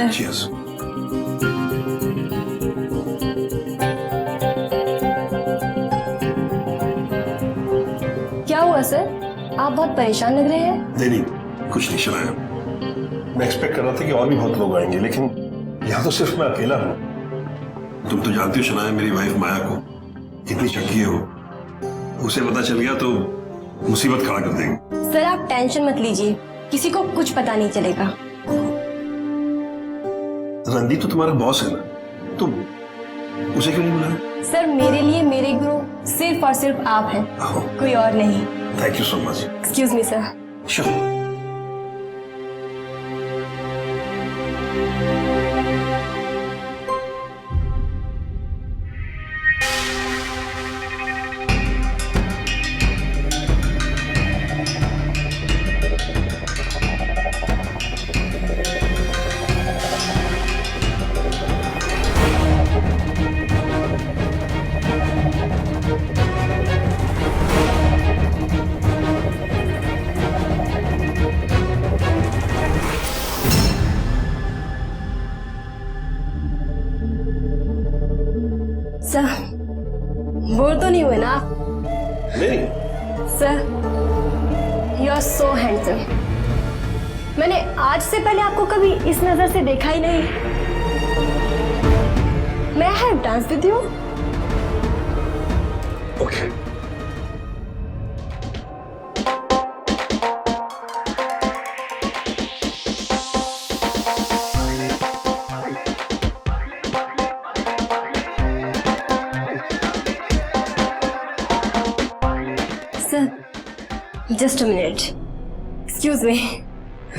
Sir. Cheers. क्या हुआ sir, आप बहुत परेशान लग रहे हैं। नहीं, कुछ नहीं शनाया। मैं एक्सपेक्ट कर रहा था कि और भी बहुत लोग आएंगे, लेकिन यहाँ तो सिर्फ मैं अकेला हूँ। तुम तो जानती हो शनाया, मेरी वाइफ माया को कितनी चंकी है वो। उसे पता चल गया तो मुसीबत खड़ा कर देंगे। सर आप टेंशन मत लीजिए, किसी को कुछ पता नहीं चलेगा। रणदीप तो तुम्हारा बॉस है ना, तो उसे क्यों नहीं बुलाया? सर मेरे लिए मेरे गुरु सिर्फ और सिर्फ आप हैं, कोई और नहीं। Thank you so much. Excuse me sir. Sure. Sir bore तो नहीं हुए ना आप? नहीं। Sir you are so handsome. मैंने आज से पहले आपको कभी इस नजर से देखा ही नहीं। मैं have dance with you. Okay. Sir just a minute, excuse me.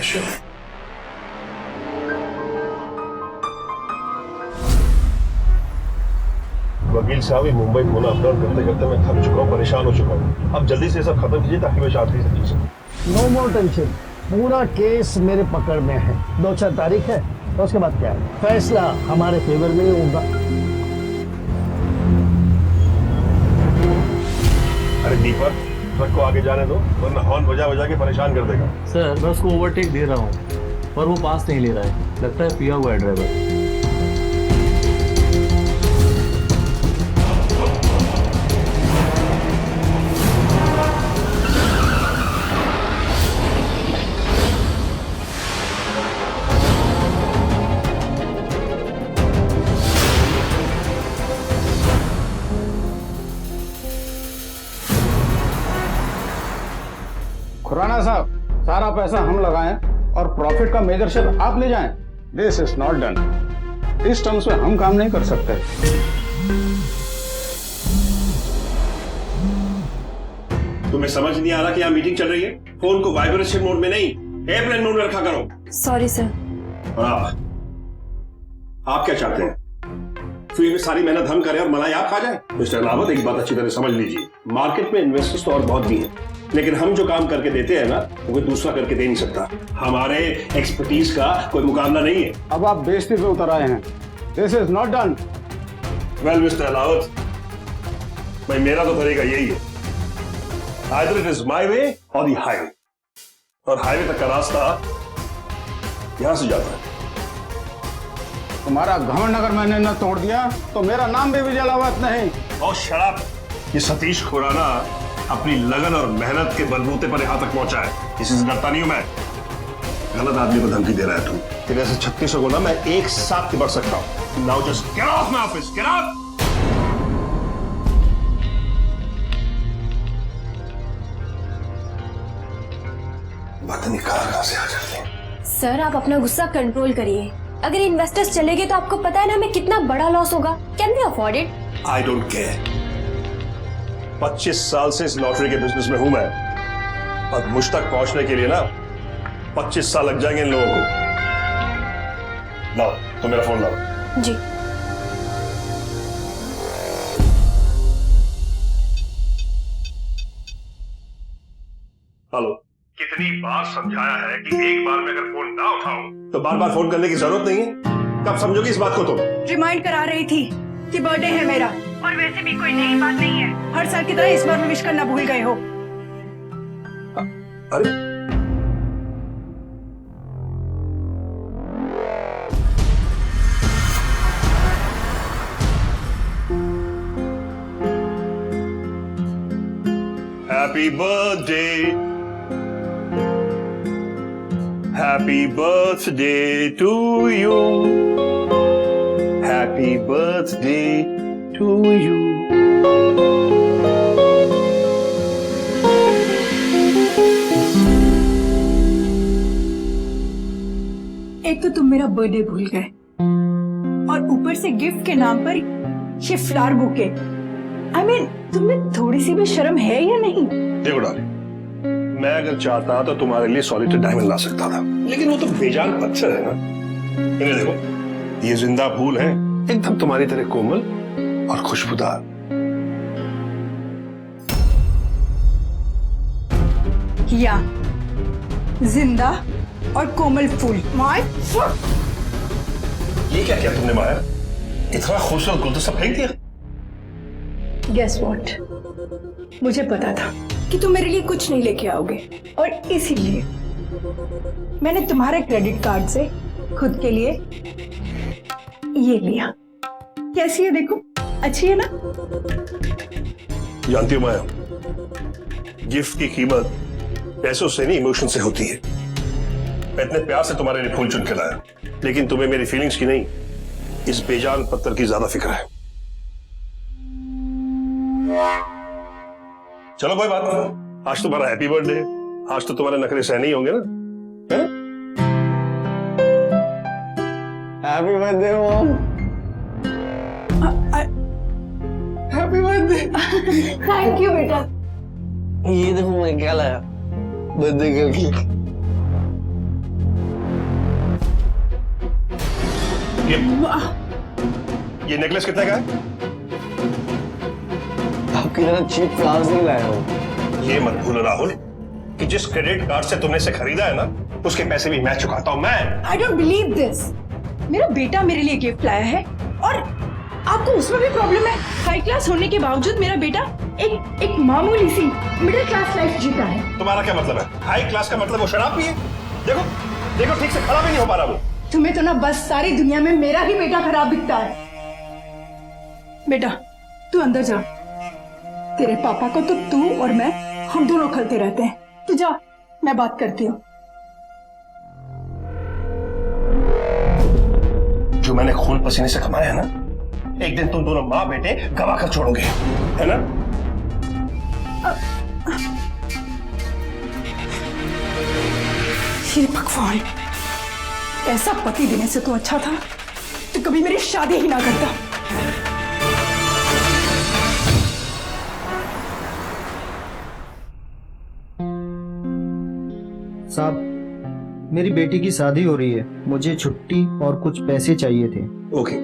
Sure. वकील साहब, ये मुंबई पुणे अप डाउन करते करते मैं थक चुका हूँ, परेशान हो चुका हूँ। अब जल्दी से सब खत्म कीजिए ताकि मैं शादी से जीत सकूं। नो मोर टेंशन, पूरा केस मेरे पकड़ में है। 2-4 तारीख है तो उसके बाद क्या है, फैसला हमारे फेवर में ही होगा। अरे दीपक, ट्रक को आगे जाने दो वरना हॉर्न बजा बजा के परेशान कर देगा। सर मैं उसको ओवरटेक दे रहा हूँ पर वो पास नहीं ले रहा है, लगता है पिया हुआ है ड्राइवर। खुराना साहब, सारा पैसा हम लगाएं और प्रॉफिट का मेजर शेयर आप ले जाएं। This is not done. इस टर्म्स में हम काम नहीं कर सकते। तुम्हें समझ नहीं आ रहा कि यहाँ मीटिंग चल रही है? फोन को वाइब्रेशन मोड में नहीं, एयरप्लेन मोड में रखा करो। Sorry sir. और आप क्या चाहते हैं? फील्ड में सारी मेहनत हम करें और मलाई आप खा जाए? मिस्टर रावत, एक बात अच्छी तरह समझ लीजिए, मार्केट में इन्वेस्टर्स तो और बहुत भी हैं, लेकिन हम जो काम करके देते हैं ना, वो कोई दूसरा करके दे नहीं सकता। हमारे एक्सपर्टीज का कोई मुकाबला नहीं है। अब आप बेइज्जती पे उतर आए हैं। This is not done. Well mister Rawat, भाई मेरा तो तरीका यही है, either it is my way और दी हाईवे, और हाईवे तक का रास्ता यहां से जाता है। तुम्हारा घमंड अगर मैंने न तोड़ दिया तो मेरा नाम भी विजय रावत नहीं। और शराब, ये सतीश खुराना अपनी लगन और मेहनत के बलबूते पर यहां तक पहुंचा है, किसी से डरता नहीं हूं मैं। गलत आदमी को धमकी दे रहा है तू। तेरे ऐसे 36 को ना मैं एक साथ निपट सकता हूं। Now just get of my office, get out. बातें कहां से आ जाती हैं। सर आप अपना गुस्सा कंट्रोल करिए। अगर इन्वेस्टर्स चले गए तो आपको पता है ना हमें कितना बड़ा लॉस होगा। Can we afford it? I don't care. 25 साल से इस लॉटरी के बिजनेस में हूं मैं, और मुझ तक पहुंचने के लिए ना 25 साल लग जाएंगे इन लोगों को। लाओ, तो मेरा फोन लाओ। जी। हेलो। कितनी बार समझाया है कि एक बार में अगर फोन ना उठाऊं तो बार बार फोन करने की जरूरत नहीं है। कब समझोगी इस बात को तुम? रिमाइंड करा रही थी कि बर्थडे है मेरा, और वैसे भी कोई नई बात नहीं है। हर साल की तरह इस बार भी विश करना भूल गए हो। अरे happy birthday, happy birthday to you, happy birthday to you. एक तो तुम मेरा बर्थडे भूल गए और ऊपर से गिफ्ट के नाम पर ये फ्लावर बुके। I mean, तुम्हें थोड़ी सी भी शर्म है या नहीं? देखो डार्लिंग, मैं अगर चाहता तो तुम्हारे लिए सॉलिड डायमंड ला सकता था, लेकिन वो तो बेजान पत्थर है ना। इन्हें देखो, ये जिंदा फूल है, एकदम तुम्हारी तरह कोमल और खुशबूदार। या जिंदा और कोमल फूल। माय ये क्या किया तुमने माया? इतना खूबसूरत गुलदस्ता फेंक दिया। गेस व्हाट, मुझे पता था कि तुम मेरे लिए कुछ नहीं लेके आओगे और इसीलिए मैंने तुम्हारे क्रेडिट कार्ड से खुद के लिए ये लिया। कैसी है देखो, अच्छी है ना? जानती हो माया, गिफ्ट की कीमत पैसों से नहीं इमोशन से होती है। मैं इतने प्यार से तुम्हारे लिए फूल चुन के लाया, लेकिन तुम्हें मेरी फीलिंग्स की नहीं, इस बेजान पत्थर की ज्यादा फिक्र है। चलो कोई बात नहीं, आज तुम्हारा हैप्पी बर्थडे है, आज तो तुम्हारे नखरे सहने ही होंगे ना? Happy birthday mom. Happy birthday. Thank you बेटा। ये देखो मैं क्या लाया बर्थडे करके। ये नेकलेस कितने का है? आपकी तरह चीप फ्लावर्स नहीं लाया हूँ। ये मत भूलो राहुल कि जिस क्रेडिट कार्ड से तुमने इसे खरीदा है ना, उसके पैसे भी मैं चुकाता हूं। मैं आई डोंट बिलीव दिस। मेरा बेटा मेरे लिए गिफ्ट लाया है और आपको उसमें भी प्रॉब्लम है? हाई क्लास होने के बावजूद मेरा बेटा एक मामूली सी मिडिल क्लास लाइफ जीता है। तुम्हारा क्या मतलब है? हाई क्लास का मतलब वो शराब पिए? देखो देखो, ठीक से खड़ा भी नहीं हो पा रहा वो। तुम्हें तो ना बस सारी दुनिया में मेरा ही बेटा खराब दिखता है। बेटा तू अंदर जा, तेरे पापा को तो तू और मैं हम दोनों खलते रहते हैं। तू जा, मैं बात करती हूँ। जो मैंने खून पसीने से कमाया है ना, एक दिन तुम दोनों माँ बेटे गवा कर छोड़ोगे, है ना? हे भगवान, ऐसा पति देने से तो अच्छा था तो कभी मेरी शादी ही ना करता। साहब, मेरी बेटी की शादी हो रही है, मुझे छुट्टी और कुछ पैसे चाहिए थे। ओके,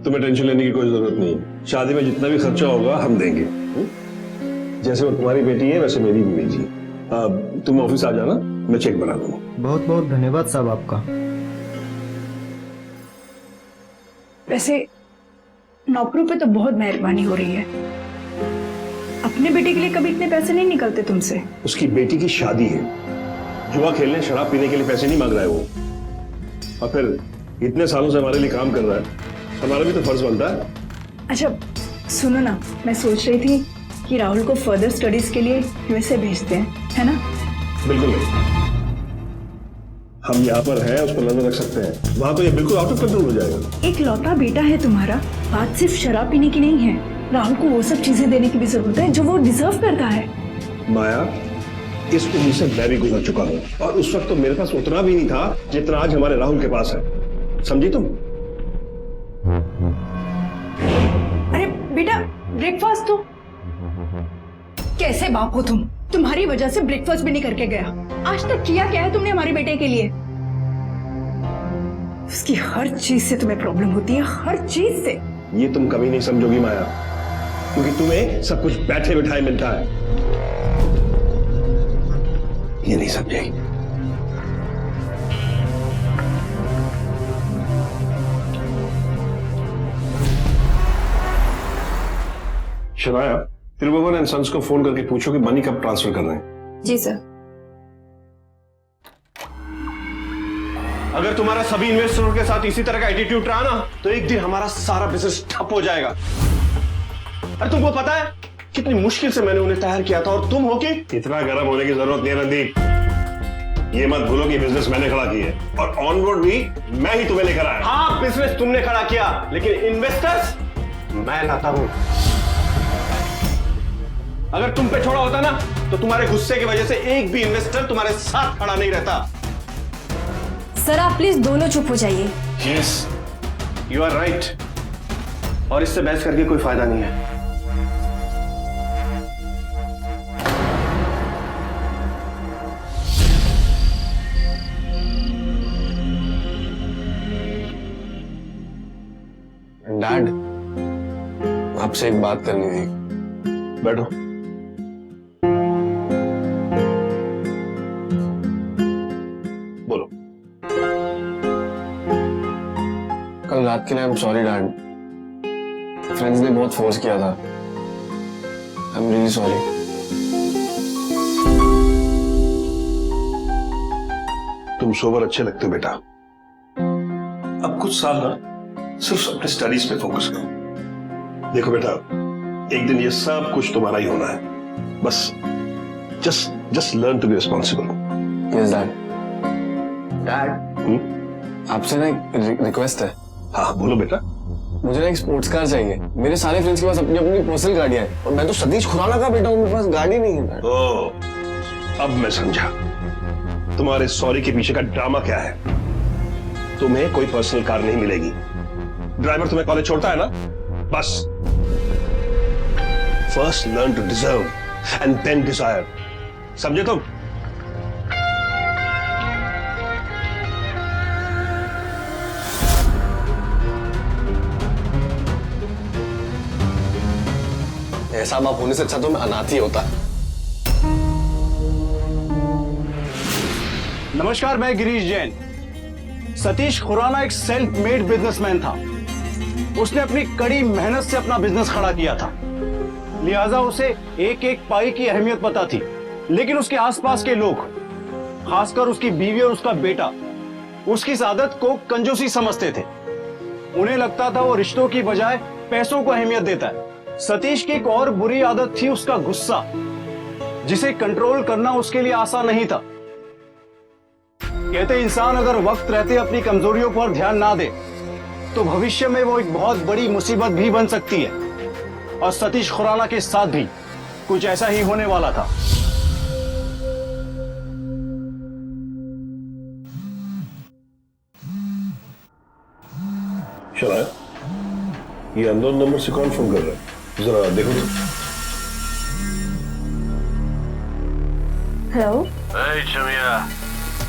तुम्हें टेंशन लेने की कोई जरूरत नहीं है। शादी में जितना भी खर्चा होगा हम देंगे। जैसे वो तुम्हारी बेटी है वैसे मेरी भी बेटी है। तुम ऑफिस आ जाना, मैं चेक बना दूंगा। बहुत बहुत धन्यवाद साहब आपका। वैसे नौकरों पे तो बहुत मेहरबानी हो रही है। अपने बेटे के लिए कभी इतने पैसे नहीं निकलते तुमसे। उसकी बेटी की शादी है, जुआ खेलने शराब पीने के लिए पैसे नहीं मांग रहा है वो। और फिर इतने सालों से हमारे लिए काम कर रहा है, हमारा भी तो फर्ज बनता है। अच्छा सुनो ना, मैं सोच रही थी कि राहुल को फर्दर स्टडीज के लिए यूएसए भेजते हैं, है ना? बिल्कुल नहीं, हम यहाँ पर हैं, उस पर नजर रख सकते हैं। वहां तो ये बिल्कुल आउट ऑफ कंट्रोल हो जाएगा। एक लौता बेटा है तुम्हारा, बात सिर्फ शराब पीने की नहीं है। राहुल को वो सब चीजें देने की भी जरूरत है जो वो डिजर्व करता है। माया, इस उम्र से मैं भी गुजर चुका हूँ और उस वक्त तो मेरे पास उतना भी नहीं था जितना आज हमारे राहुल के पास है। समझी तुम? अरे बेटा, ब्रेकफास्ट तो। कैसे बाप हो तुम? तुम्हारी वजह से ब्रेकफास्ट भी नहीं करके गया। आज तक किया क्या है तुमने हमारे बेटे के लिए? उसकी हर चीज से तुम्हें प्रॉब्लम होती है, हर चीज से। ये तुम कभी नहीं समझोगी माया, क्योंकि तुम्हें सब कुछ बैठे बिठाए मिलता है। ये नहीं समझेगी। शनाया, त्रिभुवन एंड सन्स को फोन करके पूछो कि मनी कब ट्रांसफर कर रहे हैं। जी सर। अगर तुम्हारा सभी इन्वेस्टरों के साथ इसी तरह का एटीट्यूड रहा ना, तो एक दिन हमारा सारा बिजनेस ठप हो जाएगा। अरे तुमको पता है कितनी मुश्किल से मैंने उन्हें तैयार किया था और तुम हो कि इतना गर्म होने की जरूरत नहीं है रणदीप। ये मत भूलो कि बिजनेस मैंने खड़ा की है और ऑनबोर्ड भी मैं ही तुम्हें लेकर आया। हाँ, बिजनेस तुमने खड़ा किया, लेकिन इन्वेस्टर्स मैं लाता हूं। अगर तुम पे छोड़ा होता ना तो तुम्हारे गुस्से की वजह से एक भी इन्वेस्टर तुम्हारे साथ खड़ा नहीं रहता। सर आप प्लीज दोनों चुप हो जाइए। Yes, you are right. और इससे बहस करके कोई फायदा नहीं है। डैड, आपसे एक बात करनी थी। बैठो। बोलो। कल रात के लिए I am sorry dad. Friends ने बहुत फोर्स किया था। I am really sorry. तुम सोबर अच्छे लगते हो बेटा। अब कुछ साल ना सिर्फ अपने स्टडीज पे फोकस करो। देखो बेटा, एक दिन ये सब कुछ तुम्हारा ही होना है। बस just learn to be responsible. Yes dad. Dad, आपसे ना एक रिक्वेस्ट है। हाँ बोलो बेटा। मुझे ना एक स्पोर्ट्स कार चाहिए। मेरे सारे फ्रेंड्स के पास अपनी अपनी पर्सनल गाड़ियां हैं और मैं तो सतीश खुराना का बेटा हूं, मेरे पास गाड़ी नहीं है। ओ, अब मैं समझा तुम्हारे सॉरी के पीछे का ड्रामा क्या है। तुम्हें कोई पर्सनल कार नहीं मिलेगी। ड्राइवर तुम्हें कॉलेज छोड़ता है ना, बस। First learn to deserve and then desire. समझे तुम? ऐसा बाप होने से अच्छा तो मैं अनाथ ही होता। नमस्कार, मैं गिरीश जैन। सतीश खुराना एक सेल्फ मेड बिजनेसमैन था। उसने अपनी कड़ी मेहनत से अपना बिजनेस खड़ा किया था, लिहाजा उसे एक एक पाई की अहमियत पता थी। लेकिन उसके आसपास के लोग, खासकर उसकी बीवी और उसका बेटा, उसकी इस आदत को कंजूसी समझते थे। उन्हें लगता था वो रिश्तों की बजाय पैसों को अहमियत देता है। सतीश की एक और बुरी आदत थी उसका गुस्सा, जिसे कंट्रोल करना उसके लिए आसान नहीं था। कहते इंसान अगर वक्त रहते अपनी कमजोरियों पर ध्यान ना दे तो भविष्य में वो एक बहुत बड़ी मुसीबत भी बन सकती है। और सतीश खुराना के साथ भी कुछ ऐसा ही होने वाला था। चला, ये अननोन नंबर से कौन फोन कर रहा है? जरा देखो तो। हेलो। शमिया,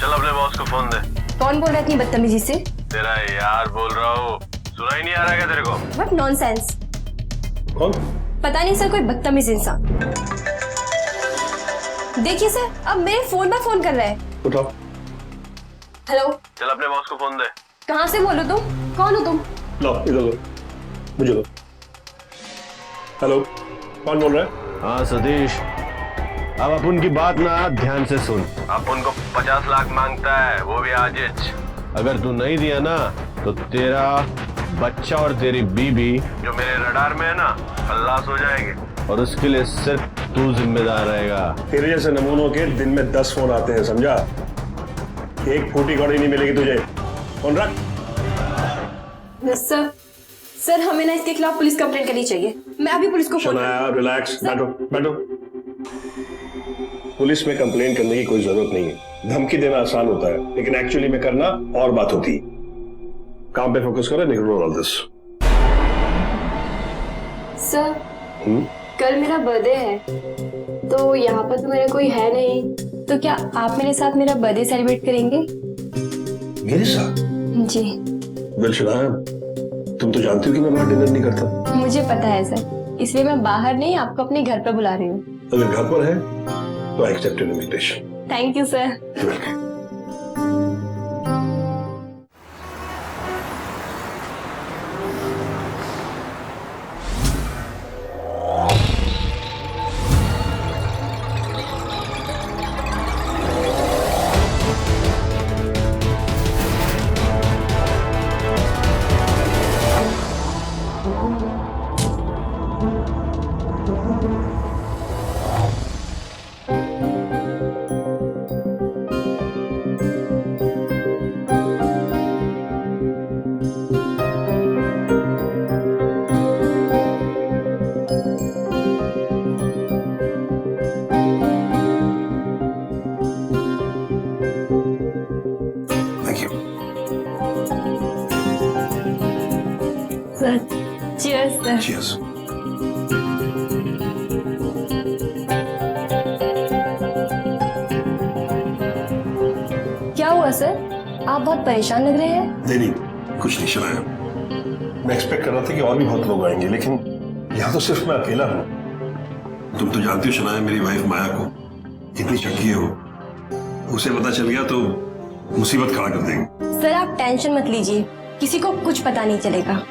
चल अपने बॉस को फोन दे। कौन बोल रहा है इतनी बदतमीजी से? तेरा यार बोल रहा हूँ, सुनाई नहीं आ रहा क्या तेरे को? What nonsense. कौन? पता नहीं सर, कोई बदतमीज इंसान। देखिए सर, अब मेरे फोन पर फोन कर रहा है। उठाओ। हेलो। चल अपने बॉस को फोन दे। कहाँ से बोलो तुम? कौन हो तुम? लो इधर लो, मुझे लो। हेलो, कौन बोल रहा है? हाँ सतीश, अब अपन की बात ना ध्यान से सुन। अपन को 50 लाख मांगता है, वो भी आज। अगर तू नहीं दिया ना तो तेरा बच्चा और तेरी बीबी जो मेरे रडार में है ना, खल्लास हो जाएगी। और उसके लिए सिर्फ तू जिम्मेदार रहेगा। तेरे जैसे नमूनों के दिन में 10 फोन आते हैं, समझा? एक फूटी कौड़ी नहीं मिलेगी तुझे। फोन रख। सर हमें ना इसके खिलाफ पुलिस कंप्लेंट करनी चाहिए। मैं अभी पुलिस को फोन शनाया, रिलैक्स, बैठो बैठो। पुलिस में कंप्लेंट करने की कोई जरूरत नहीं है। धमकी देना आसान होता है, लेकिन एक्चुअली में करना और बात होती है। काम पे फोकस करो, निकलो ऑल दिस। सर कल मेरा बर्थडे है, तो यहाँ पर तो मेरा कोई है नहीं, तो क्या आप मेरे साथ मेरा बर्थडे सेलिब्रेट करेंगे? मेरे साथ? जी। वेल शनाया, तुम तो जानती हो कि मैं बाहर डिनर नहीं करता। मुझे पता है सर, इसलिए मैं बाहर नहीं, आपको अपने घर पर बुला रही हूँ। अगर घर पर है तो I accept your invitation. Thank you sir. Thank you. Sir cheers sir. Cheers. क्या हुआ सर, आप बहुत परेशान लग रहे हैं। नहीं, कुछ नहीं शनाया। मैं एक्सपेक्ट कर रहा था कि और भी बहुत लोग आएंगे, लेकिन यहाँ तो सिर्फ मैं अकेला हूँ। तुम तो जानती हो शनाया, मेरी वाइफ माया को कितनी चंकी है वो। उसे पता चल गया तो मुसीबत खड़ा कर देंगे। सर आप टेंशन मत लीजिए, किसी को कुछ पता नहीं चलेगा।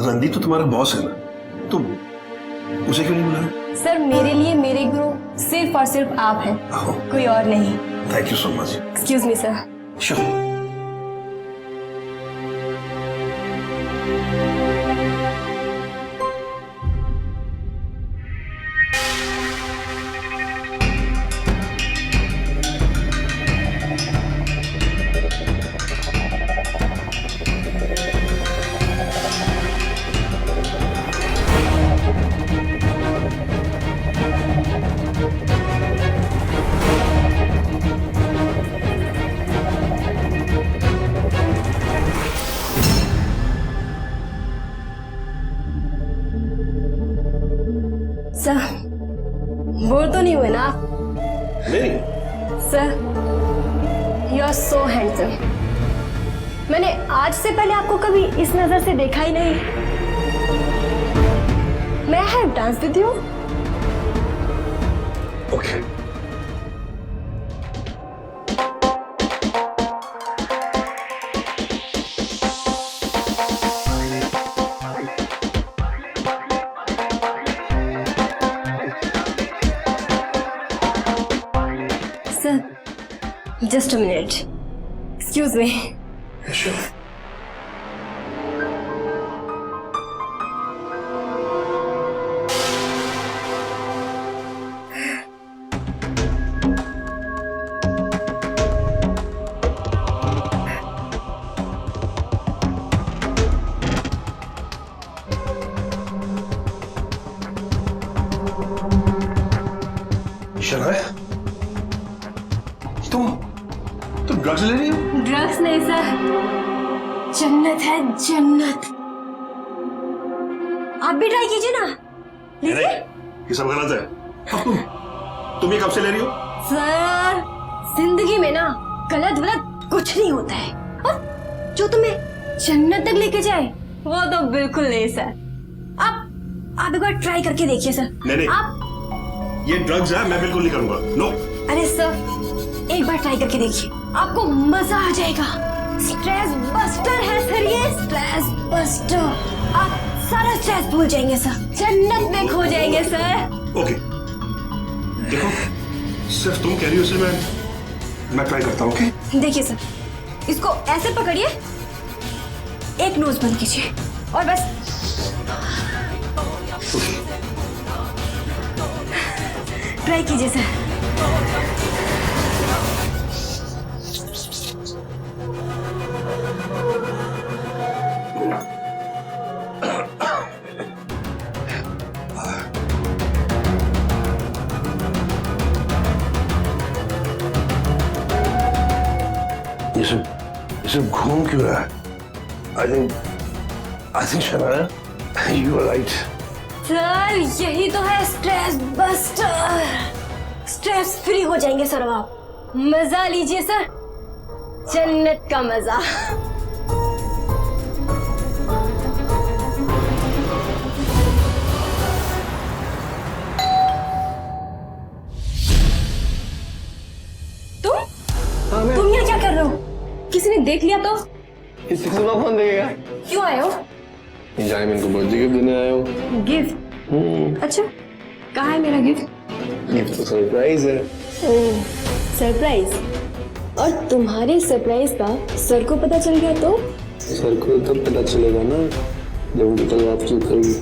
रणदीप तो तुम्हारा बॉस है ना, तो उसे क्यों नहीं बुलाया? सर मेरे लिए मेरे गुरु सिर्फ और सिर्फ आप हैं, कोई और नहीं। Thank you so much. Excuse me sir. Sure. Sir bore तो नहीं हुए ना आप? नहीं। Sir you are so handsome. मैंने आज से पहले आपको कभी इस नजर से देखा ही नहीं। मैं have dance with you. Okay. Sir just a minute, excuse me. Sure. Shanaya, तुम ड्रग्स ले रही हो? ड्रग्स नहीं सर, जन्नत है जन्नत। आप भी ट्राई कीजिए ना। लीजिए। ये सब गलत है। अब तुम ये कब से ले रही हो? सर जिंदगी में ना गलत वलत कुछ नहीं होता है, और जो तुम्हें जन्नत तक लेके जाए वो तो बिल्कुल नहीं सर। आप एक बार ट्राई करके देखिए सर। नहीं, आप ये ड्रग्स है, मैं बिल्कुल नहीं करूंगा। नो। अरे सर एक बार ट्राई करके देखिए, आपको मजा आ जाएगा। स्ट्रेस बस्टर है सर ये, स्ट्रेस बस्टर। आप सारा स्ट्रेस भूल जाएंगे सर, जन्नत में खो जाएंगे सर। ओके, देखो सिर्फ तुम कह रही हो इसलिए मैं ट्राई करता हूँ। ओके देखिए सर, इसको ऐसे पकड़िए, एक नोज बंद कीजिए और बस ट्राई कीजिए सर। ये सब घूम क्यों रहा है? I think Shanaya, you are right. Sir यही तो है स्ट्रेस बस्टर। स्ट्रेस फ्री हो जाएंगे सर आप, मजा लीजिए सर, जन्नत का मजा। तुम यहाँ क्या कर रहे हो? किसी ने देख लिया तो? सुना कौन देखेगा? क्यों आए हो? जाने मैं इनको बर्थडे गिफ्ट देने आया हूँ। गिफ्ट? अच्छा कहाँ है मेरा गिफ्ट? गिफ्ट तो सरप्राइज है। सरप्राइज? और तुम्हारे सरप्राइज का सर को पता चल गया तो? सर को तब पता चलेगा ना जब उनकी कल बातचीत करेगी।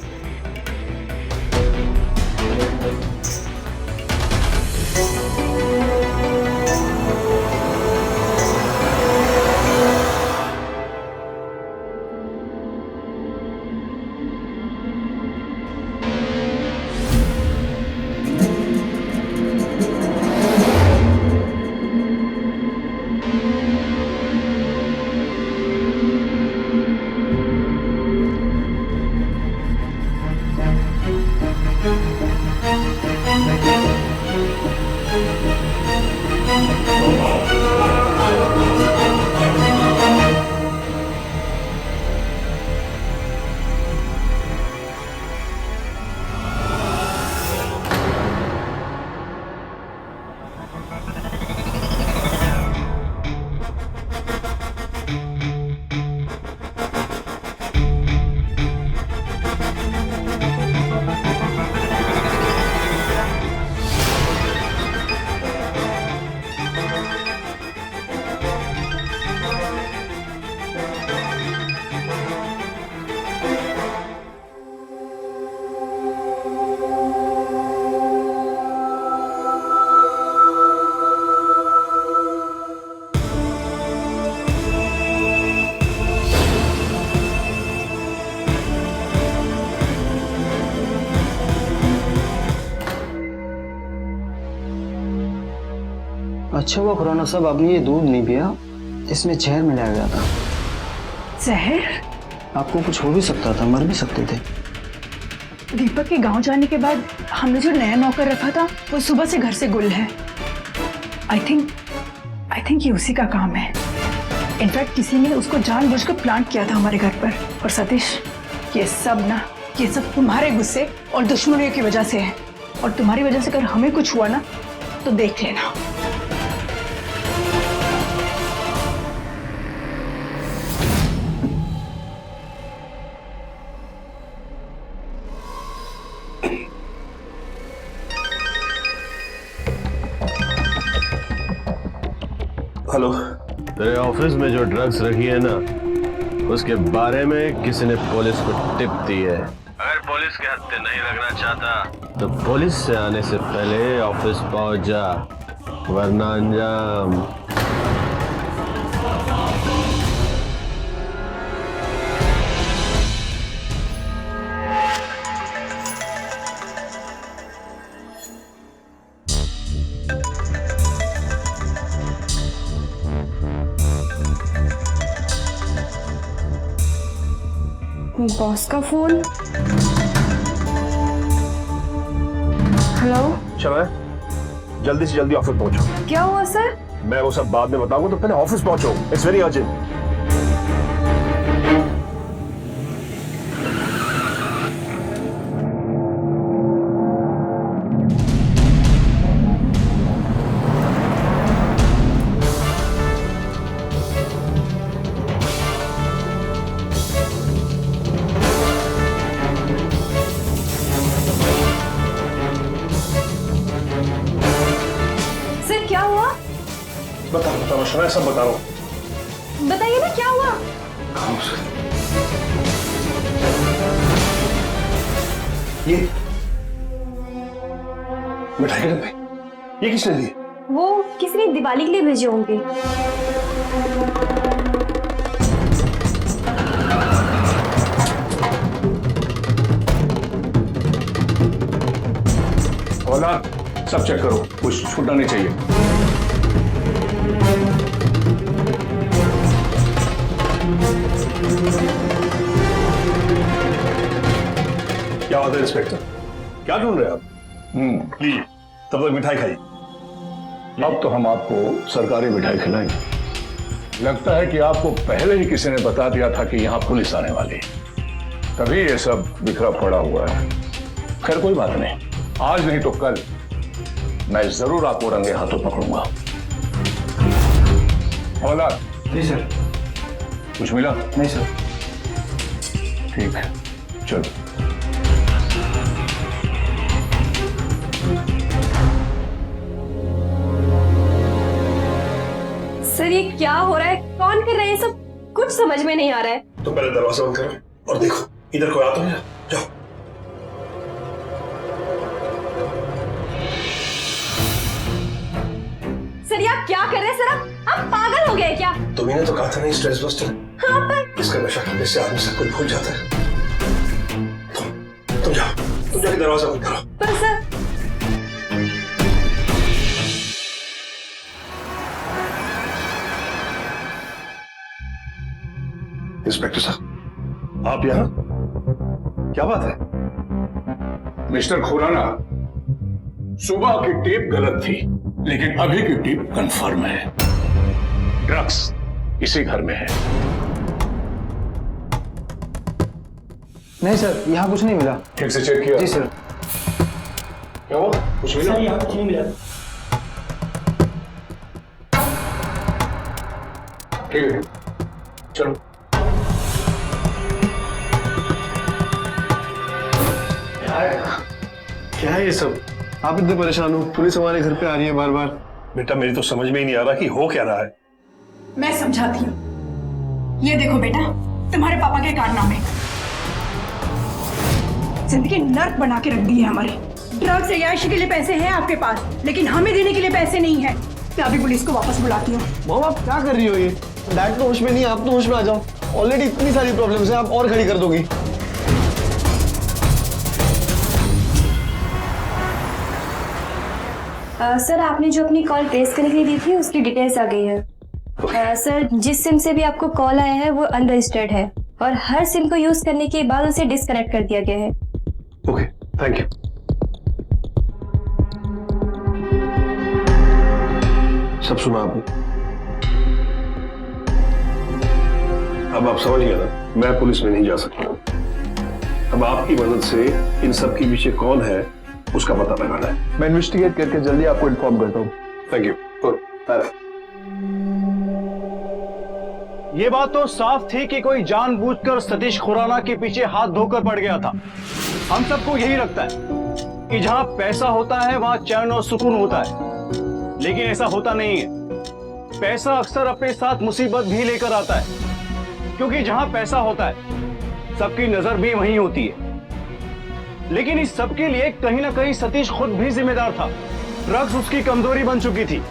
अच्छा हुआ खुराना साहब आपने ये दूध नहीं पिया, इसमें जहर मिलाया गया था। जहर? आपको कुछ हो भी सकता था, मर भी सकते थे। दीपक के गांव जाने के बाद हमने जो नया नौकर रखा था वो सुबह से घर से गुल है। आई थिंक ये उसी का काम है। इनफैक्ट किसी ने उसको जानबूझकर प्लांट किया था हमारे घर पर। और सतीश, ये सब तुम्हारे गुस्से और दुश्मनियों की वजह से है। और तुम्हारी वजह से अगर हमें कुछ हुआ ना तो देख लेना। हेलो। तेरे ऑफिस में जो ड्रग्स रखी है ना, उसके बारे में किसी ने पुलिस को टिप दी है। अगर पुलिस के हत्थे नहीं लगना चाहता तो पुलिस से आने से पहले ऑफिस पहुंच जा, वरना अंजाम। बॉस का फोन। हेलो। चलो जल्दी से जल्दी ऑफिस पहुंचो। क्या हुआ सर? मैं वो सब बाद में बताऊंगा, तो पहले ऑफिस पहुंचो। It's very urgent. बता रहा सब बता रहा हूँ। बताइए ना क्या हुआ? ये मिठाई के डब्बे, ये किसने दिए? वो किसी ने दिवाली के लिए भेजे होंगे। औलाद सब चेक करो, कुछ छूटना नहीं चाहिए। क्या बात है इंस्पेक्टर, क्या ढूंढ रहे हैं आप? लीजिए, तब तक मिठाई खाइए। अब तो हम आपको सरकारी मिठाई खिलाएंगे। लगता है कि आपको पहले ही किसी ने बता दिया था कि यहाँ पुलिस आने वाली है, तभी ये सब बिखरा पड़ा हुआ है। खैर कोई बात नहीं, आज नहीं तो कल मैं जरूर आपको रंगे हाथों पकड़ूंगा। औलाद। जी सर। कुछ मिला? नहीं सर। ठीक है, चलो। सर ये क्या हो रहा है? कौन कर रहे हैं सब? कुछ समझ में नहीं आ रहा है। तो पहले दरवाजा बंद करो और देखो इधर कोई आता नहीं है। जाओ। सर आप क्या कर रहे हैं? सर आप पागल हो गए क्या? तुम्हें तो कहा था नहीं स्ट्रेस बस्टर। हाँ पर इसका नशा करने से आदमी सब कुछ भूल जाता है। तुम जाओ, तुम जाके दरवाजा बंद करो। पर सर इंस्पेक्टर साहब, आप यहाँ? क्या बात है? मिस्टर खुराना, सुबह की टेप गलत थी, लेकिन अभी की टेप कंफर्म है। ड्रग्स इसी घर में है। नहीं सर, यहाँ कुछ नहीं मिला। ठीक से चेक किया? जी सर। क्या हुआ? कुछ मिला? यहाँ कुछ नहीं मिला। ठीक है, चलो। क्या है ये सब? आप इतने परेशान हो, पुलिस हमारे घर पे आ रही है बार बार। बेटा मेरी तो समझ में ही नहीं आ रहा कि हो क्या रहा है। मैं समझाती हूँ। ये देखो बेटा, तुम्हारे पापा के कारनामे, जिंदगी नर्क बना के रख दी है हमारी। ड्रग्स अय्याशी के लिए पैसे हैं आपके पास, लेकिन हमें देने के लिए पैसे नहीं है। मैं अभी पुलिस को वापस बुलाती हूँ। मॉम आप क्या कर रही हो? ये डैड तो होश में नहीं, आप तो होश में आ जाओ। ऑलरेडी इतनी सारी प्रॉब्लम्स हैं, आप और खड़ी कर दोगी। सर आपने जो अपनी कॉल ट्रेस करने के लिए दी थी उसकी डिटेल्स आ गई है। सर जिस सिम से भी आपको कॉल आया है वो अनरजिस्टर्ड है और हर सिम को यूज करने के बाद उसे डिस्कनेक्ट कर दिया गया है। Okay, thank you. सब सुना आपने? अब आप समझ गए ना, मैं पुलिस में नहीं जा सकता। अब आपकी मदद से इन सब के पीछे कौन है उसका पता लगाना है। मैं इन्वेस्टिगेट करके जल्दी आपको इन्फॉर्म करता हूँ। Thank you. ये बात तो साफ थी कि कोई जानबूझकर सतीश खुराना के पीछे हाथ धोकर पड़ गया था। हम सबको यही लगता है कि जहां पैसा होता है वहां चैन और सुकून होता है, लेकिन ऐसा होता नहीं है। पैसा अक्सर अपने साथ मुसीबत भी लेकर आता है, क्योंकि जहां पैसा होता है सबकी नजर भी वहीं होती है। लेकिन इस सब के लिए कहीं ना कहीं सतीश खुद भी जिम्मेदार था। ड्रग्स उसकी कमजोरी बन चुकी थी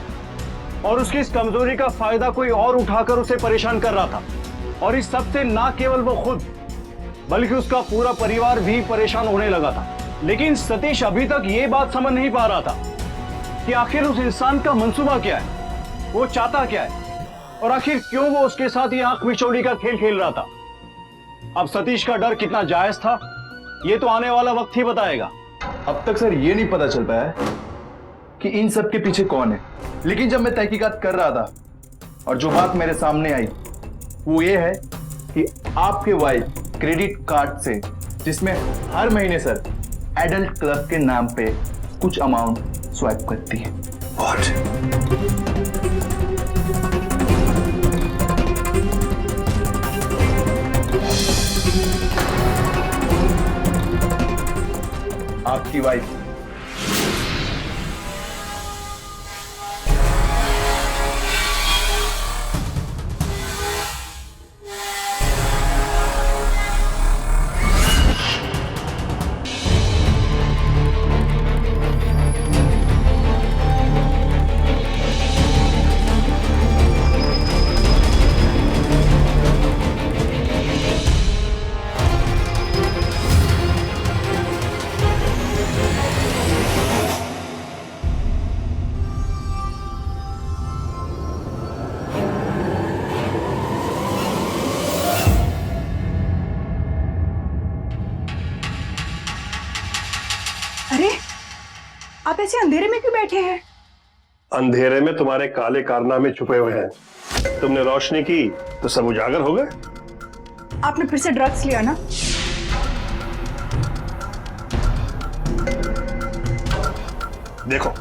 और उसकी इस कमजोरी का फायदा कोई और उठाकर उसे परेशान कर रहा था। और इस सब से ना केवल वो खुद बल्कि उसका पूरा परिवार भी परेशान होने लगा था। लेकिन सतीश अभी तक ये बात समझ नहीं पा रहा था कि आखिर उस इंसान का मंसूबा क्या है, वो चाहता क्या है और आखिर क्यों वो उसके साथ ये आंख मिचौड़ी का खेल खेल रहा था। अब सतीश का डर कितना जायज था ये तो आने वाला वक्त ही बताएगा। अब तक सर ये नहीं पता चल पाया है कि इन सब के पीछे कौन है, लेकिन जब मैं तहकीकात कर रहा था और जो बात मेरे सामने आई वो ये है कि आपके वाइफ क्रेडिट कार्ड से, जिसमें हर महीने सर एडल्ट क्लब के नाम पे कुछ अमाउंट स्वाइप करती है। आपकी वाइफ अरे आप ऐसे अंधेरे में क्यों बैठे हैं? अंधेरे में तुम्हारे काले कारनामे छुपे हुए हैं। तुमने रोशनी की तो सब उजागर हो गए। आपने फिर से ड्रग्स लिया ना? देखो,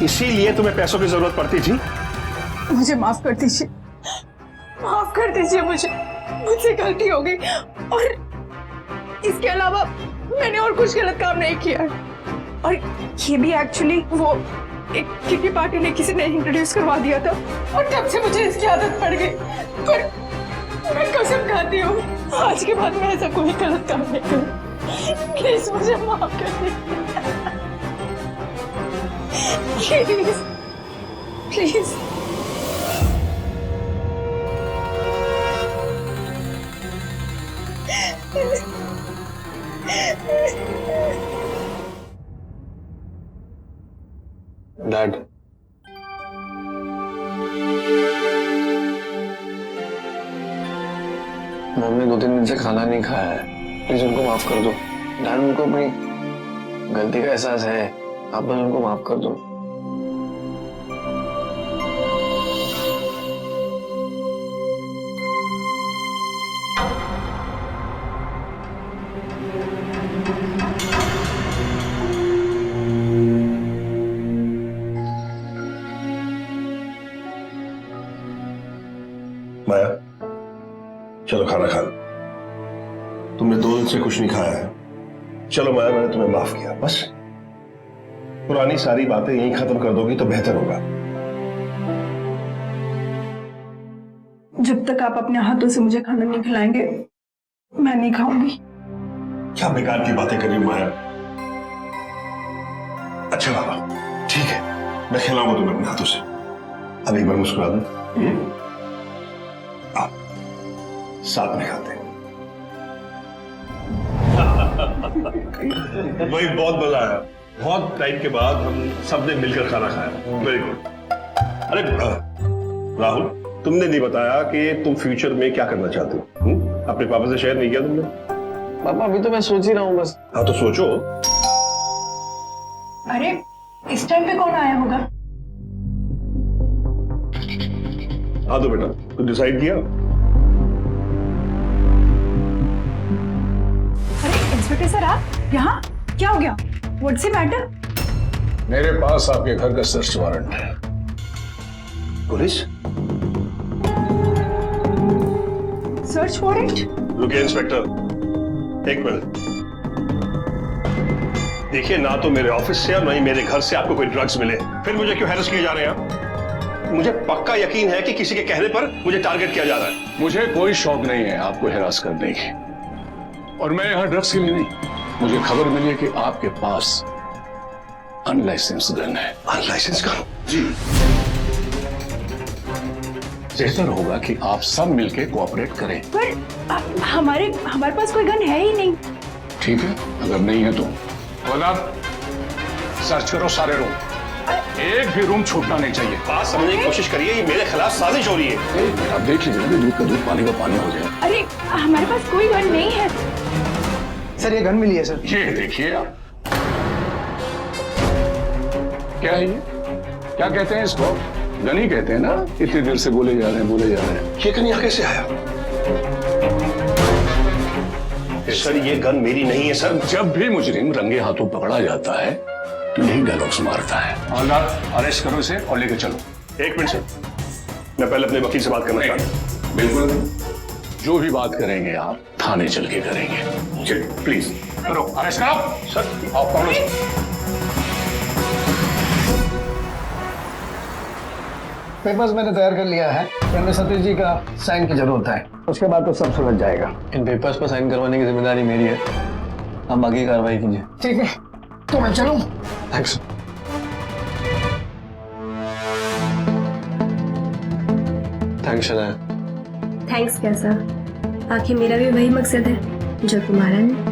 इसीलिए तुम्हें पैसों की जरूरत पड़ती थी। मुझे माफ कर दीजिए, माफ कर दीजिए, मुझसे गलती हो गई और इसके अलावा मैंने और कुछ गलत काम नहीं किया। और ये भी एक्चुअली वो एक किटी पार्टी ने किसी ने इंट्रोड्यूस करवा दिया था और तब से मुझे इसकी आदत पड़ गई। पर मैं कसम खाती हूँ आज के बाद मैं ऐसा कोई गलत काम नहीं करूँ। प्लीज मुझे माफ कर दीजिए, प्लीज प्लीज। डैड, मम्मी ने 2-3 दिन से खाना नहीं खाया है, प्लीज उनको माफ कर दो। डैड, उनको अपनी गलती का एहसास है, आप बस उनको माफ कर दो। माया, चलो खाना खा लो। तुमने 2 दिन से कुछ नहीं खाया है। चलो माया, मैंने तुम्हें माफ किया। बस पुरानी सारी बातें यहीं खत्म कर दोगी तो बेहतर होगा। जब तक आप अपने हाथों से मुझे खाना नहीं खिलाएंगे मैं नहीं खाऊंगी। क्या बेकार की बातें कर रही हूं माया। अच्छा बाबा ठीक है, मैं खिलाऊंगा तुम्हें अपने हाथों से। अब एक बार मुस्कुरा दो। आप साथ में खाते हैं। वही बहुत मजा आया, बहुत टाइम के बाद हम सबने मिलकर खाना खाया। Very good. अरे राहुल, तुमने नहीं बताया कि तुम फ्यूचर में क्या करना चाहते हो? अपने पापा से शेयर नहीं किया तुमने? पापा अभी तो मैं सोच ही रहा हूँ बस। हाँ तो सोचो। अरे इस टाइम पे कौन आया होगा? हाँ तो बेटा, तो डिसाइड किया? अरे इंस्पेक्टर सर आप यहाँ? क्या हो गया? What's the matter? मेरे पास आपके घर का सर्च वारंट है। पुलिस? Search warrant? रुकिए इंस्पेक्टर, एक मिनट। देखिए, ना तो मेरे ऑफिस से और ना ही मेरे घर से आपको कोई ड्रग्स मिले, फिर मुझे क्यों हैरेस किए जा रहे हैं? मुझे पक्का यकीन है कि किसी के कहने पर मुझे टारगेट किया जा रहा है। मुझे कोई शौक नहीं है आपको हिरास करने की, और मैं यहाँ ड्रग्स के लिए नहीं। मुझे खबर मिली है कि आपके पास अनलाइसेंस गन है। Unlicense gun? जी। बेहतर होगा कि आप सब मिलके कोऑपरेट करें। पर हमारे पास कोई गन है ही नहीं। ठीक है, अगर नहीं है तो सर्च करो सारे रूम, एक भी रूम छूटना नहीं चाहिए। बात समझने की कोशिश करिए, ये मेरे खिलाफ साजिश हो रही है। आप देख लीजिए, दूध का दूध पानी का पानी हो जाए। अरे हमारे पास कोई गन नहीं है। सर ये गन मिली है सर। ये देखिए आप, क्या है ये? क्या कहते हैं इसको? गन ही कहते हैं ना? इतनी देर से बोले जा रहे हैं। ये गन यहाँ कैसे आया? सर ये गन मेरी नहीं है सर। जब भी मुजरिम रंगे हाथों पकड़ा जाता है तो यही डायलॉग्स मारता है। हवलदार, अरेस्ट करो इसे और लेकर चलो। एक मिनट सर, मैं पहले अपने वकील से बात करना चाहता हूँ। बिल्कुल, जो भी बात करेंगे आप थाने चल के करेंगे। प्लीज करो, अरेस्ट करो सर। आओ पकड़ो। पेपर्स मैंने तैयार कर लिया है, इनमें सतीश जी का साइन की जरूरत है, उसके बाद तो सब सुलझ जाएगा। इन पेपर्स पर साइन करवाने की जिम्मेदारी मेरी है, आप बाकी कार्रवाई कीजिए। ठीक है, तो मैं चलूं? थैंक्स। थैंक्स शनाया। थैंक्स क्या सर, आखिर मेरा भी वही मकसद है जो तुम्हारा नहीं।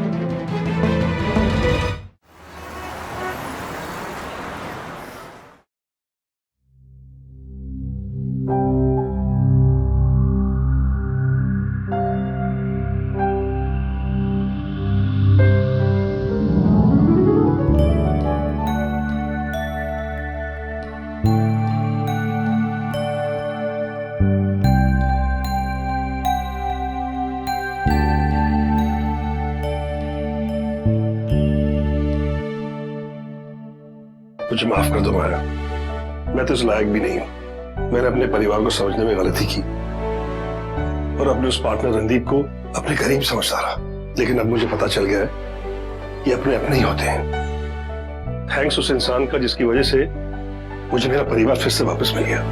मुझे माफ कर दो माया, मैं तो इस लायक भी नहीं हूं। मैंने अपने परिवार को समझने में गलती की और अपने उस पार्टनर रणदीप को अपने करीब समझता रहा, लेकिन अब मुझे पता चल गया है कि अपने अपने ही होते हैं। थैंक्स उस इंसान का जिसकी वजह से मुझे मेरा परिवार फिर से वापस मिल गया।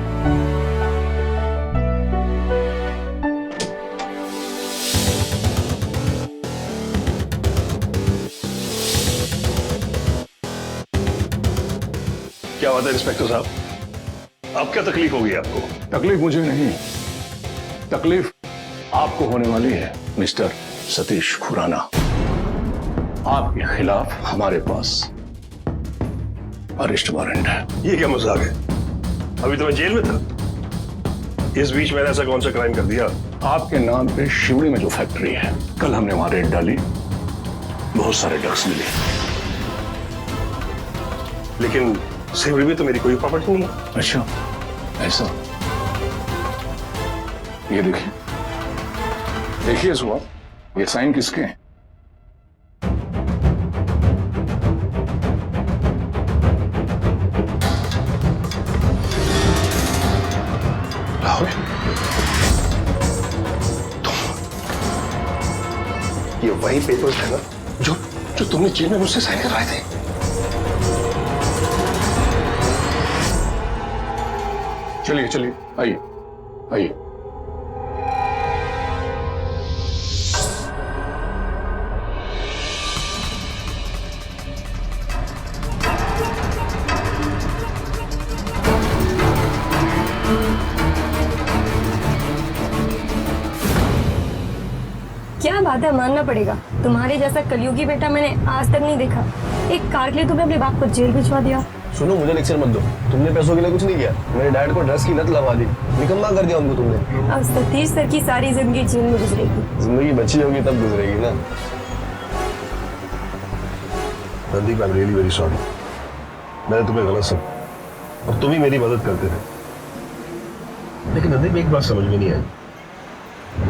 क्या बात है इंस्पेक्टर साहब, अब क्या तकलीफ होगी आपको? तकलीफ मुझे नहीं, तकलीफ आपको होने वाली है मिस्टर सतीश खुराना। आपके खिलाफ हमारे पास अरेस्ट वारंट है। ये क्या मजाक है? अभी तो मैं जेल में था। इस बीच मैंने ऐसा कौन सा क्राइम कर दिया? आपके नाम पे शिवड़ी में जो फैक्ट्री है, कल हमने वहां रेड डाली, बहुत सारे ड्रग्स मिले। लेकिन सिवड़ी में तो मेरी कोई प्रॉपर्टी नहीं है। अच्छा, ऐसा? ये देखिए, देखिए सुआ, ये साइन किसके हैं? राहुल, ये वही पेपर्स है ना जो तुमने जेल में मुझसे साइन करवाए थे? चलिए चलिए, आइए आइए। क्या बात है, मानना पड़ेगा। तुम्हारे जैसा कलयुगी बेटा मैंने आज तक नहीं देखा। एक कार के लिए तुमने अपने बाप को जेल भिजवा दिया। सुनो, मुझे लेक्चर मत दो। तुमने पैसों के लिए कुछ नहीं किया। मेरे डैड को ड्रग्स की लत लगा दी, निकम्मा कर दिया उनको तुमने। अब सतीश सर की सारी जिंदगी जेल में गुजरेगी। जिंदगी बची होगी तब गुजरेगी ना। Randeep, I am really very sorry. मैंने तुम्हें गलत समझा और तुम ही मेरी मदद करते थे। लेकिन रणदीप, एक बात समझ में नहीं आई,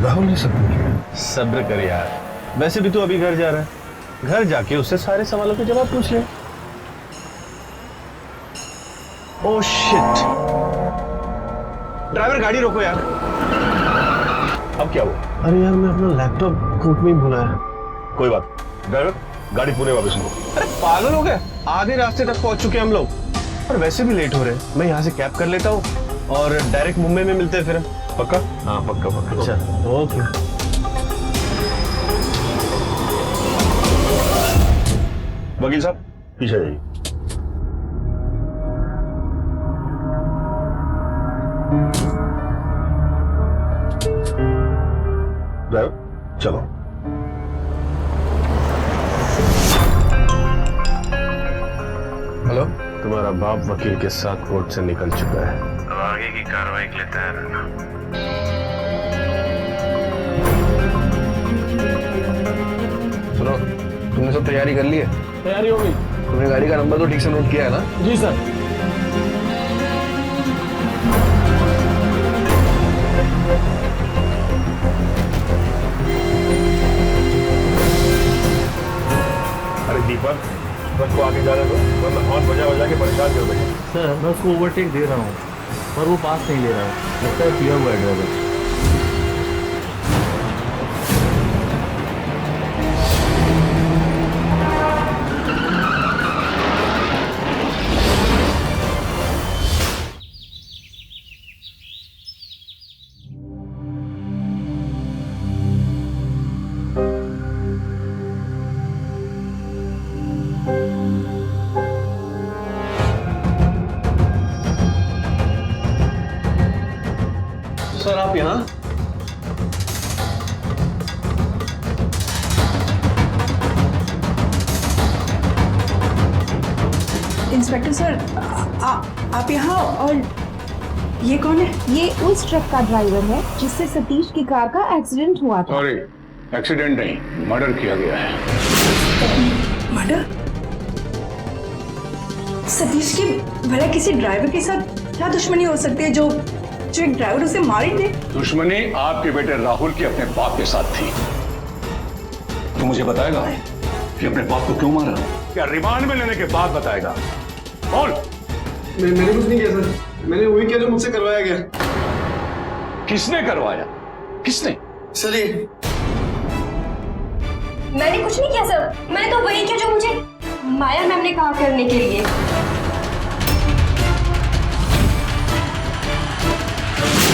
राहुल ने सब किया। सब्र कर यार, वैसे भी तू अभी घर जा रहा है, घर जाके उससे सारे सवालों के जवाब पूछ ले। ओह शिट, ड्राइवर गाड़ी रोको यार। अब क्या हुआ? अरे यार, मैं अपना लैपटॉप कोर्ट में ही भुलाया। कोई बात, ड्राइवर गाड़ी पुणे वापस लो। अरे पागल हो गए, आधे रास्ते तक पहुंच चुके हम लोग और वैसे भी लेट हो रहे हैं। मैं यहाँ से कैब कर लेता हूँ और डायरेक्ट मुंबई में मिलते हैं फिर। पक्का? हाँ पक्का पक्का। अच्छा ओके। वकील साहब पीछे जाइए। ड्राइवर चलो। हेलो, तुम्हारा बाप वकील के साथ कोर्ट से निकल चुका है। अब आगे की कार्रवाई के लिए तैयार रहना। सुनो, तुमने सब तैयारी कर ली है? तैयारी हो गई? तुमने गाड़ी का नंबर तो ठीक से नोट किया है ना? जी सर। अरे दीपक, बस को आगे जाने दो, वरना हॉर्न बजा के परेशान कर देंगे। सर मैं उसको ओवरटेक दे रहा हूँ पर वो पास नहीं ले रहा है। लगता है पिया हुआ है ड्राइवर। सर आप यहाँ? इंस्पेक्टर सर, आप यहाँ, और ये कौन है? ये उस ट्रक का ड्राइवर है जिससे सतीश की कार का एक्सीडेंट हुआ था। सॉरी, एक्सीडेंट नहीं, मर्डर किया गया है। मर्डर? सतीश की भला किसी ड्राइवर के साथ क्या दुश्मनी हो सकती है जो एक ड्राइवर उसे मार ही दे? दुश्मनी आपके बेटे राहुल की अपने बाप के साथ थी। तू मुझे बताएगा कि अपने बाप को क्यों मारा? क्या रिमांड में लेने के बाद बताएगा? बोल। मैंने कुछ नहीं किया सर, मैंने वही किया जो मुझसे करवाया गया। किसने करवाया? किसने? सर ये मैंने कुछ नहीं किया सर, मैंने तो वही किया जो मुझे माया मैम ने कहा करने के लिए।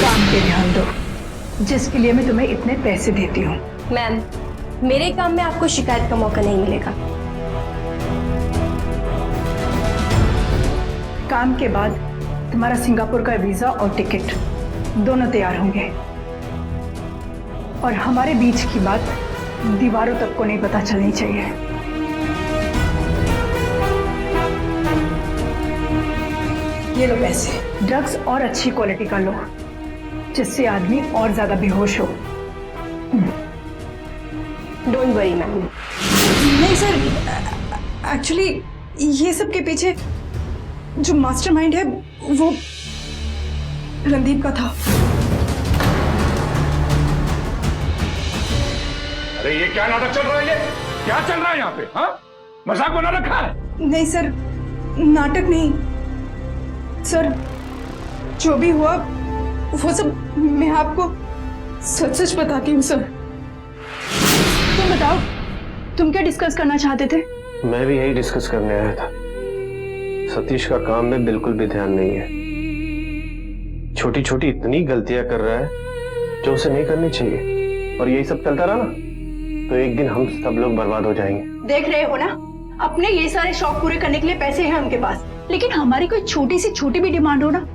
काम पे ध्यान दो, जिसके लिए मैं तुम्हें इतने पैसे देती हूँ। मैम, मेरे काम में आपको शिकायत का मौका नहीं मिलेगा। काम के बाद तुम्हारा सिंगापुर का वीजा और टिकट दोनों तैयार होंगे, और हमारे बीच की बात दीवारों तक को नहीं पता चलनी चाहिए। ये लो पैसे, ड्रग्स और अच्छी क्वालिटी का लो, जिससे आदमी और ज्यादा बेहोश हो। Don't worry ma'am. नहीं सर, एक्चुअली ये सब के पीछे जो मास्टरमाइंड है वो रणदीप का था। अरे ये क्या नाटक चल रहा है? ये क्या चल रहा है यहाँ पे? हाँ, मजाक बना रखा है? नहीं सर, नाटक नहीं सर, जो भी हुआ वो सब मैं आपको सच सच बताती हूँ सर। तुम बताओ, तुम क्या डिस्कस करना चाहते थे? मैं भी यही डिस्कस करने आया था। सतीश का काम में बिल्कुल भी ध्यान नहीं है। छोटी छोटी इतनी गलतियां कर रहा है जो उसे नहीं करनी चाहिए, और यही सब चलता रहा ना तो एक दिन हम सब लोग बर्बाद हो जाएंगे। देख रहे हो ना, अपने ये सारे शौक पूरे करने के लिए पैसे हैं उनके पास, लेकिन हमारी कोई छोटी से छोटी भी डिमांड हो ना,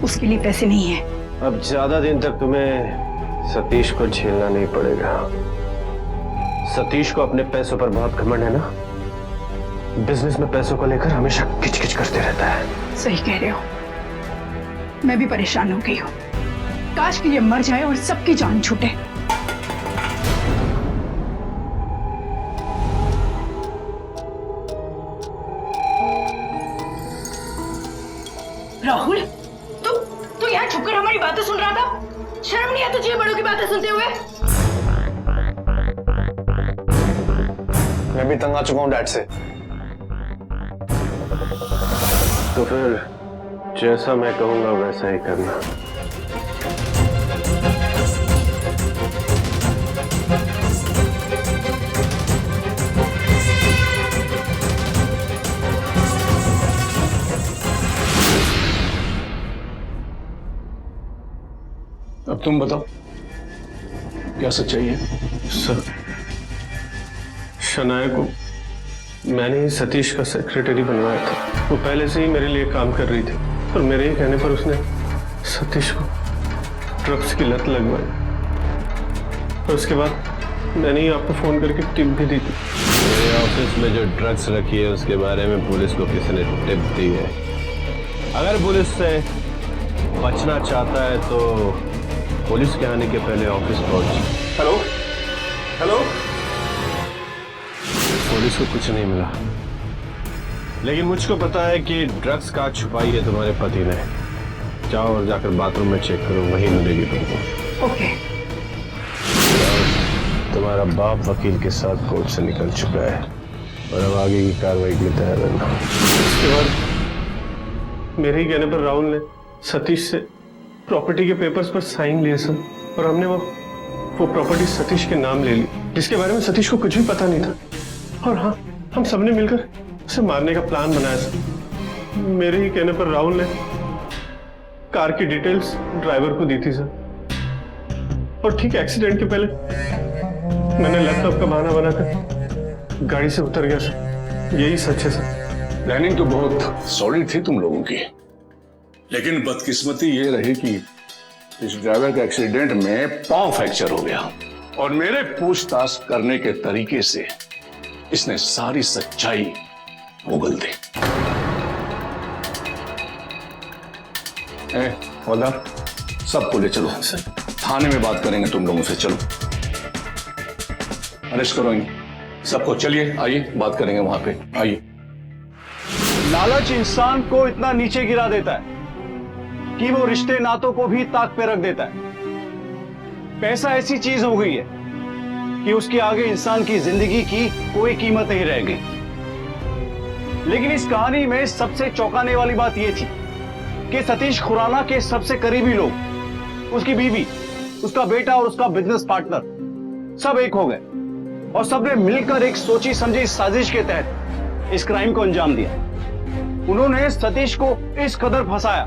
उसके लिए पैसे नहीं है। अब ज्यादा दिन तक तुम्हें सतीश को झेलना नहीं पड़ेगा। सतीश को अपने पैसों पर बहुत घमंड है ना, बिजनेस में पैसों को लेकर हमेशा किचकिच करते रहता है। सही कह रहे हो, मैं भी परेशान हो गई हूँ। काश कि ये मर जाए और सबकी जान छूटे। राहुल, तू यहाँ छुपकर हमारी बातें सुन रहा था? शर्म नहीं आता तुझे बड़ों की बातें सुनते हुए? मैं भी तंग आ चुका हूँ डैड से। तो फिर जैसा मैं कहूंगा वैसा ही करना। अब तुम बताओ क्या सच्चाई है? सर, शनाया को मैंने ही सतीश का सेक्रेटरी बनवाया था। वो पहले से ही मेरे लिए काम कर रही थी और मेरे ही कहने पर उसने सतीश को ड्रग्स की लत लगवाई। और उसके बाद मैंने ही आपको फोन करके टिप भी दी थी। मेरे ऑफिस में जो ड्रग्स रखी है उसके बारे में पुलिस को किसी ने टिप दी है। अगर पुलिस से बचना चाहता है तो पुलिस के आने के पहले ऑफिस पहुंच। Hello hello. पुलिस को कुछ नहीं मिला, लेकिन मुझको पता है कि ड्रग्स कहाँ छुपाई है तुम्हारे पति ने। जाओ और जाकर बाथरूम में चेक करो, वहीं मिलेगी तुमको। ओके। तुम्हारा बाप वकील के साथ कोर्ट से निकल चुका है और अब आगे की कार्रवाई के लिए तैयार रहना। उसके बाद मेरे ही कहने पर राहुल ने सतीश से प्रॉपर्टी के पेपर्स पर साइन लिए सर, और हमने वो प्रॉपर्टी सतीश के नाम ले ली, जिसके बारे में सतीश को कुछ भी पता नहीं था। और हाँ, हम सबने मिलकर उसे मारने का प्लान बनाया सर। मेरे ही कहने पर राहुल ने कार की डिटेल्स ड्राइवर को दी थी सर, और ठीक एक्सीडेंट के पहले मैंने लैपटॉप का बहाना बनाकर गाड़ी से उतर गया सर। यही सच है सर। प्लानिंग तो बहुत सॉलिड थी तुम लोगों की, लेकिन बदकिस्मती ये रही कि इस ड्राइवर का एक्सीडेंट में पांव फ्रैक्चर हो गया और मेरे पूछताछ करने के तरीके से इसने सारी सच्चाई उगल दी। हवलदार, सबको ले चलो, थाने में बात करेंगे तुम लोगों से। चलो अरेस्ट करो सबको, चलिए आइए बात करेंगे वहां पे, आइए। लालच इंसान को इतना नीचे गिरा देता है कि वो रिश्ते नातों को भी ताक पे रख देता है। पैसा ऐसी चीज हो गई है कि उसके आगे इंसान की जिंदगी की कोई कीमत नहीं रह गई। लेकिन इस कहानी में सबसे चौंकाने वाली बात यह थी कि सतीश खुराना के सबसे करीबी लोग, उसकी बीवी, उसका बेटा और उसका बिजनेस पार्टनर सब एक हो गए और सबने मिलकर एक सोची समझी साजिश के तहत इस क्राइम को अंजाम दिया। उन्होंने सतीश को इस कदर फंसाया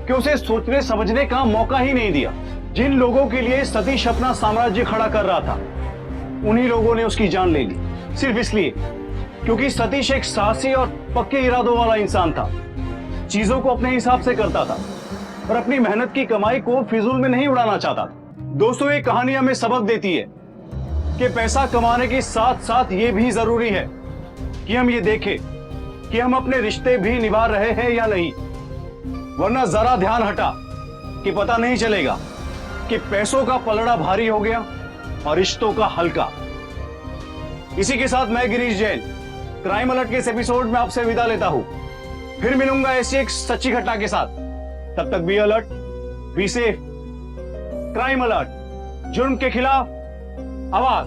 कि उसे सोचने समझने का मौका ही नहीं दिया। जिन लोगों के लिए सतीश अपना साम्राज्य खड़ा कर रहा था, उन्हीं लोगों ने उसकी जान ले ली, सिर्फ इसलिए क्योंकि सतीश एक साहसी और पक्के इरादों वाला इंसान था। चीजों को अपने हिसाब से करता था और अपनी मेहनत की कमाई को फिजूल में नहीं उड़ाना चाहता था। दोस्तों, ये कहानी हमें सबक देती है कि पैसा कमाने के साथ साथ ये भी जरूरी है कि हम ये देखें कि हम अपने रिश्ते भी निभा रहे हैं या नहीं, वरना जरा ध्यान हटा कि पता नहीं चलेगा कि पैसों का पलड़ा भारी हो गया और रिश्तों का हल्का। इसी के साथ मैं गिरीश जैन क्राइम अलर्ट के इस एपिसोड में आपसे विदा लेता हूं। फिर मिलूंगा ऐसी एक सच्ची घटना के साथ। तब तक be alert, be safe. Crime alert, जुर्म के खिलाफ आवाज।